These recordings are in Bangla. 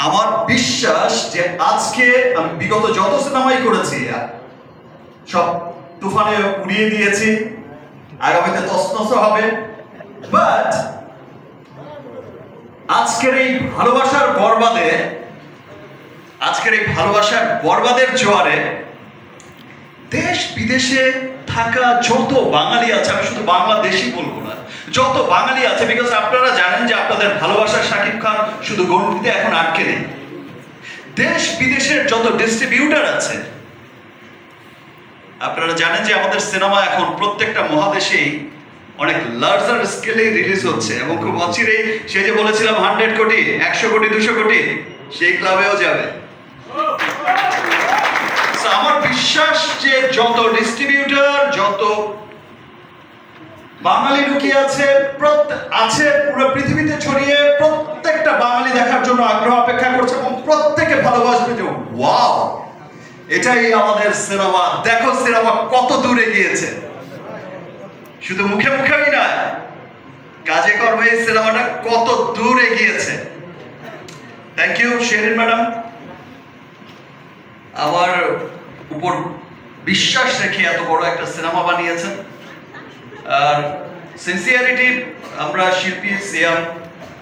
আমার বিশ্বাস যে আজকে আমি বিগত যত সিনেমাই করেছি সব তুফানে উড়িয়ে দিয়েছি, আগামীতে তছনছ হবে, বাট আজকের এই ভালোবাসার বরবাদের জোয়ারে দেশ বিদেশে থাকা যত বাঙালি আছে, আমি শুধু বাংলাদেশি বলবো না, যত বাঙালি আছে, বিকজ আপনারা জানেন যে আপনাদের ভালোবাসার শাকিব খান শুধু গণ্ডিতে এখন আটকে নেই। দেশ বিদেশের যত ডিস্ট্রিবিউটার আছে, আপনারা জানেন যে আমাদের সিনেমা এখন প্রত্যেকটা মহাদেশেই অনেক লার্জার স্কেলে রিলিজ হচ্ছে এবং খুব অচিরেই সেই যে বলেছিলাম 100 কোটি, 100 কোটি, 200 কোটি, সেই ক্লাবেও যাবে। আমার বিশ্বাস যে যত ডিস্ট্রিবিউটর, যত বাঙালি লুকিয়ে আছে পুরো পৃথিবীতে ছড়িয়ে, প্রত্যেকটা বাঙালি দেখার জন্য আগ্রহ অপেক্ষা করছে এবং প্রত্যেকে ভালোবাসবে যে ওয়াও, এটাই আমাদের সিনেমা, দেখো সিনেমা কত দূরে গিয়েছে। শুধু মুখে মুখেই না, কাজে কর্মে এই সিনেমাটা কত দূরে গিয়েছে। থ্যাংক ইউ শেরিন ম্যাডাম, আমার উপর বিশ্বাস রেখে এত বড় একটা সিনেমা বানিয়েছেন। আর সিনসিয়ারিটি, আমরা শিল্পী সিয়াম,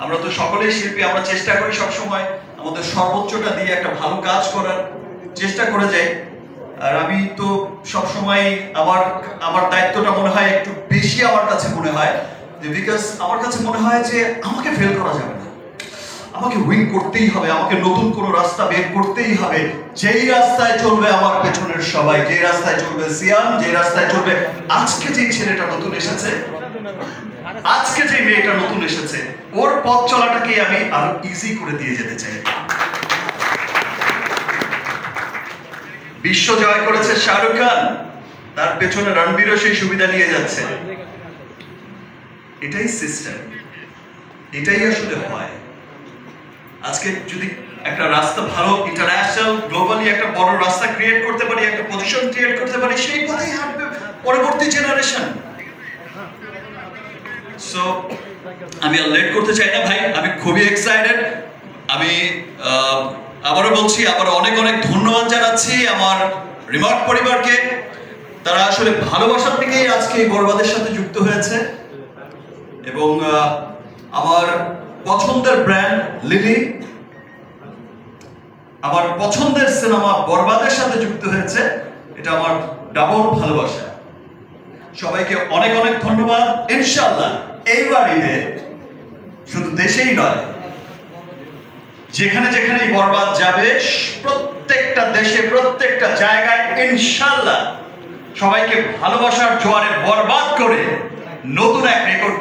আমরা তো সকলেই শিল্পী, আমরা চেষ্টা করি সবসময় আমাদের সর্বোচ্চটা দিয়ে একটা ভালো কাজ করার চেষ্টা করে যাই। আর আমি তো সবসময় আমার দায়িত্বটা মনে হয় একটু বেশি আমার কাছে মনে হয়, বিকজ আমার কাছে মনে হয় যে আমাকে ফেল করা যাবে না, আমাকে উইন করতেই হবে, আমাকে নতুন কোনো রাস্তা বের করতেই হবে। যেই রাস্তায় চলবে আমার পেছনের সবাই, যে রাস্তায় চলবে সিয়াম, যে রাস্তায় চলবে আজকে যে ছেলেটা নতুন এসেছে, আজকে যে মেয়েটা নতুন এসেছে, ওর পথ চলাটাকে আমি আরো ইজি করে দিয়ে যেতে চাই। বিশ্ব জয় করেছে শাহরুখ খান, তার পেছনে রণবীরও সেই সুবিধা নিয়ে যাচ্ছে। এটাই সিস্টেম, এটাই আসলে হয়। আজকে যদি একটা রাস্তা ভালো ইন্টারন্যাশনাল গ্লোবালি একটা বড় রাস্তা ক্রিয়েট করতে পারি, একটা পজিশন ক্রিয়েট করতে পারি, সেই পথেই হাঁটবে পরবর্তী জেনারেশন। সো আমি আর লেট করতে চাই না ভাই, আমি খুবই এক্সাইটেড। আমি আবারও বলছি, আবার অনেক অনেক ধন্যবাদ জানাচ্ছি আমার রিমার্ক পরিবারকে। তারা আসলে ভালোবাসার থেকেই আজকে এই বরবাদের সাথে যুক্ত হয়েছে এবং আমার পছন্দের ব্র্যান্ড লিলি, আমার পছন্দের সিনেমা বরবাদের সাথে যুক্ত হয়েছে, এটা আমার ডাবল ভালোবাসা। সবাইকে অনেক অনেক ধন্যবাদ। ইনশাআল্লাহ এইবার ঈদে শুধু দেশেই নয়, যেখানে যেখানে বরবাদ যাবে, প্রত্যেকটা দেশে, প্রত্যেকটা জায়গায় ইনশাআল্লাহ সবাইকে ভালোবাসার জোয়ারে বরবাদ করে নতুন এক রেকর্ড